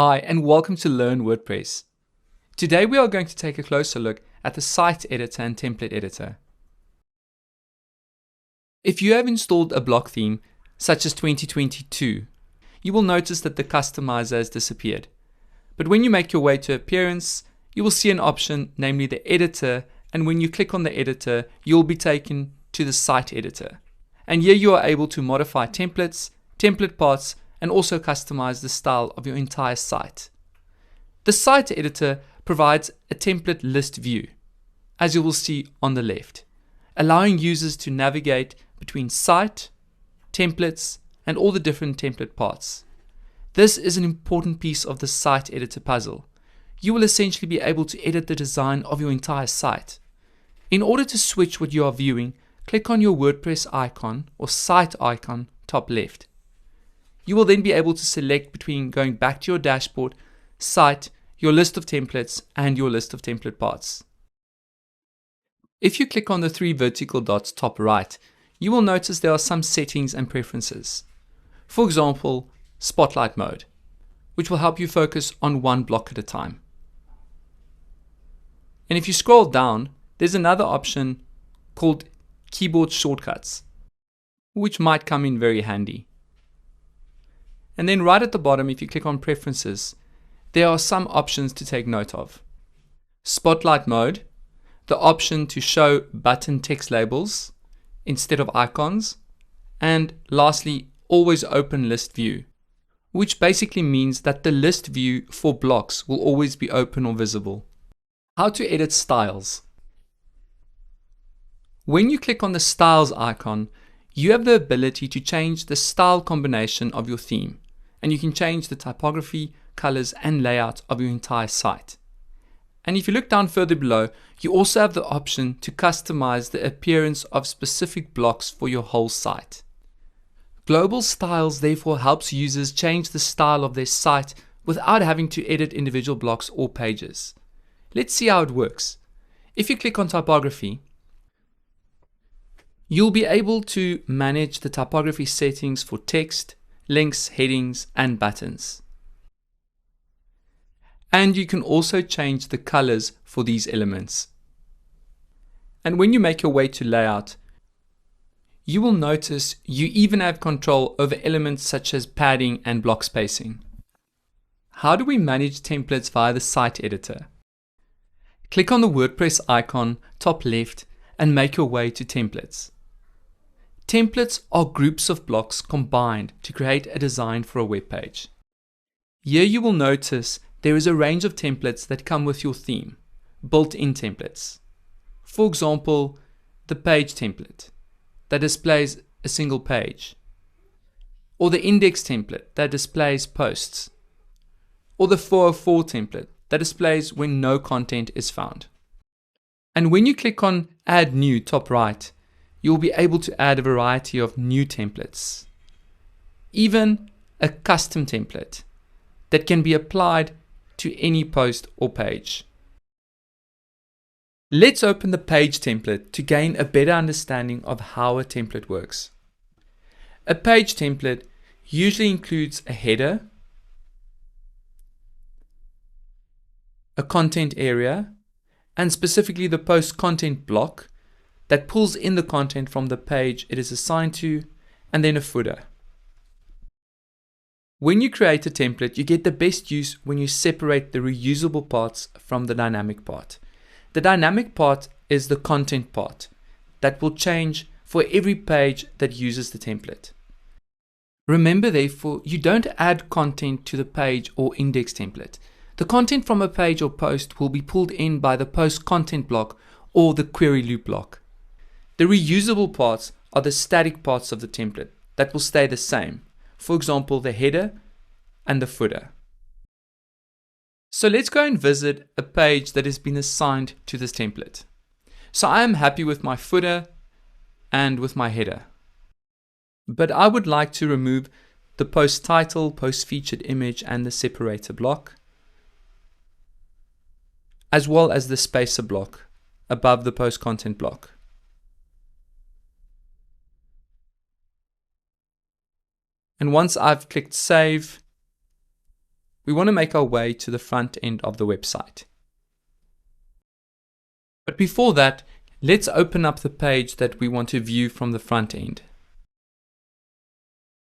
Hi and welcome to Learn WordPress. Today we are going to take a closer look at the site editor and template editor. If you have installed a block theme such as 2022, you will notice that the customizer has disappeared. But when you make your way to Appearance, you will see an option, namely the editor, and when you click on the editor, you will be taken to the site editor. And here you are able to modify templates, template parts, and also customize the style of your entire site. The site editor provides a template list view, as you will see on the left, allowing users to navigate between site, templates, and all the different template parts. This is an important piece of the site editor puzzle. You will essentially be able to edit the design of your entire site. In order to switch what you are viewing, click on your WordPress icon or site icon top left. You will then be able to select between going back to your dashboard, site, your list of templates, and your list of template parts. If you click on the three vertical dots top right, you will notice there are some settings and preferences. For example, Spotlight mode, which will help you focus on one block at a time. And if you scroll down, there's another option called Keyboard Shortcuts, which might come in very handy. And then right at the bottom, if you click on Preferences, there are some options to take note of. Spotlight mode, the option to show button text labels instead of icons, and lastly, Always Open List View, which basically means that the list view for blocks will always be open or visible. How to edit styles. When you click on the Styles icon, you have the ability to change the style combination of your theme, and you can change the typography, colors, and layout of your entire site. And if you look down further below, you also have the option to customize the appearance of specific blocks for your whole site. Global Styles therefore helps users change the style of their site without having to edit individual blocks or pages. Let's see how it works. If you click on Typography, you'll be able to manage the typography settings for text, links, headings, and buttons. And you can also change the colors for these elements. And when you make your way to Layout, you will notice you even have control over elements such as padding and block spacing. How do we manage templates via the site editor? Click on the WordPress icon top left and make your way to Templates. Templates are groups of blocks combined to create a design for a web page. Here you will notice there is a range of templates that come with your theme, built-in templates. For example, the page template that displays a single page, or the index template that displays posts, or the 404 template that displays when no content is found. And when you click on Add New top right, you'll be able to add a variety of new templates, even a custom template that can be applied to any post or page. Let's open the page template to gain a better understanding of how a template works. A page template usually includes a header, a content area, and specifically the post content block that pulls in the content from the page it is assigned to, and then a footer. When you create a template, you get the best use when you separate the reusable parts from the dynamic part. The dynamic part is the content part that will change for every page that uses the template. Remember therefore, you don't add content to the page or index template. The content from a page or post will be pulled in by the post content block or the query loop block. The reusable parts are the static parts of the template that will stay the same. For example, the header and the footer. So let's go and visit a page that has been assigned to this template. So I am happy with my footer and with my header. But I would like to remove the post title, post featured image, and the separator block, as well as the spacer block above the post content block. And once I've clicked Save, we want to make our way to the front end of the website. But before that, let's open up the page that we want to view from the front end.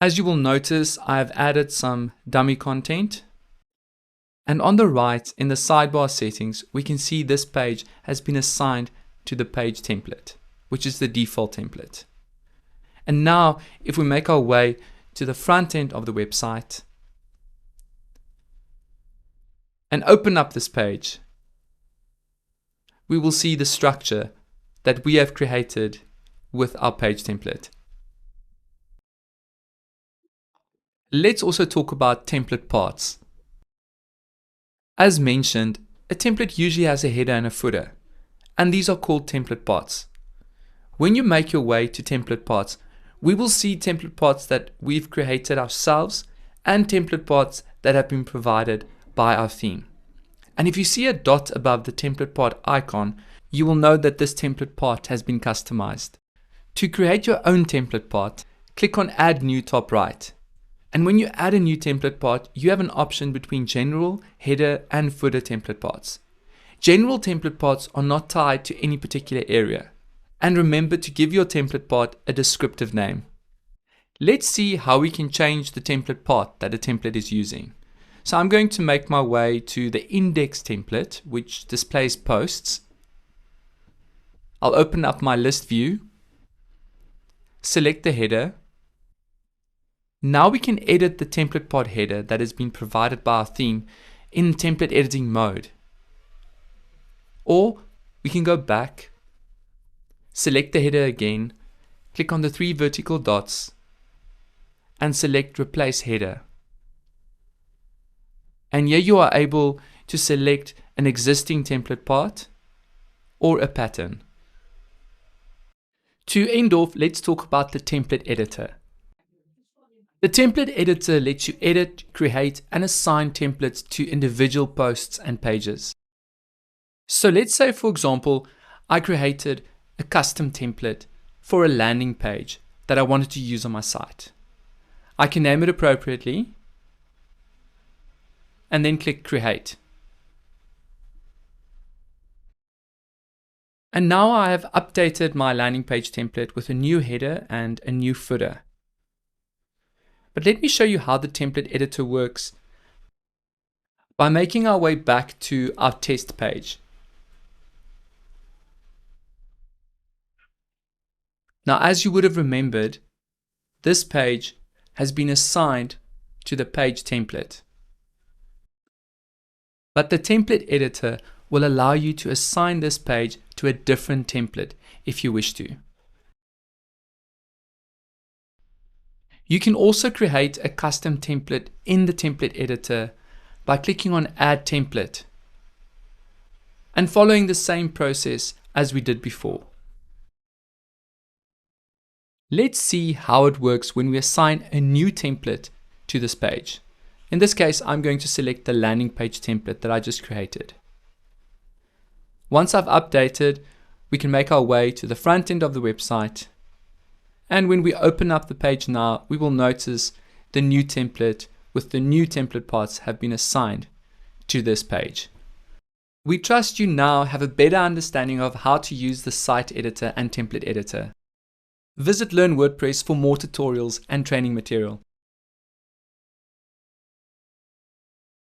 As you will notice, I have added some dummy content. And on the right, in the sidebar settings, we can see this page has been assigned to the page template, which is the default template. And now, if we make our way to the front end of the website and open up this page, we will see the structure that we have created with our page template. Let's also talk about template parts. As mentioned, a template usually has a header and a footer, and these are called template parts. When you make your way to template parts, we will see template parts that we've created ourselves and template parts that have been provided by our theme. And if you see a dot above the template part icon, you will know that this template part has been customized. To create your own template part, click on Add New top right. And when you add a new template part, you have an option between general, header, and footer template parts. General template parts are not tied to any particular area. And remember to give your template part a descriptive name. Let's see how we can change the template part that a template is using. So I'm going to make my way to the index template, which displays posts. I'll open up my list view, select the header. Now we can edit the template part header that has been provided by our theme in template editing mode. Or we can go back, select the header again, click on the 3 vertical dots, and select Replace Header. And here you are able to select an existing template part or a pattern. To end off, let's talk about the template editor. The template editor lets you edit, create, and assign templates to individual posts and pages. So let's say, for example, I created a custom template for a landing page that I wanted to use on my site. I can name it appropriately and then click Create. And now I have updated my landing page template with a new header and a new footer. But let me show you how the template editor works by making our way back to our test page. Now, as you would have remembered, this page has been assigned to the page template. But the template editor will allow you to assign this page to a different template if you wish to. You can also create a custom template in the template editor by clicking on Add Template and following the same process as we did before. Let's see how it works when we assign a new template to this page. In this case, I'm going to select the landing page template that I just created. Once I've updated, we can make our way to the front end of the website. And when we open up the page now, we will notice the new template with the new template parts have been assigned to this page. We trust you now have a better understanding of how to use the site editor and template editor. Visit Learn WordPress for more tutorials and training material.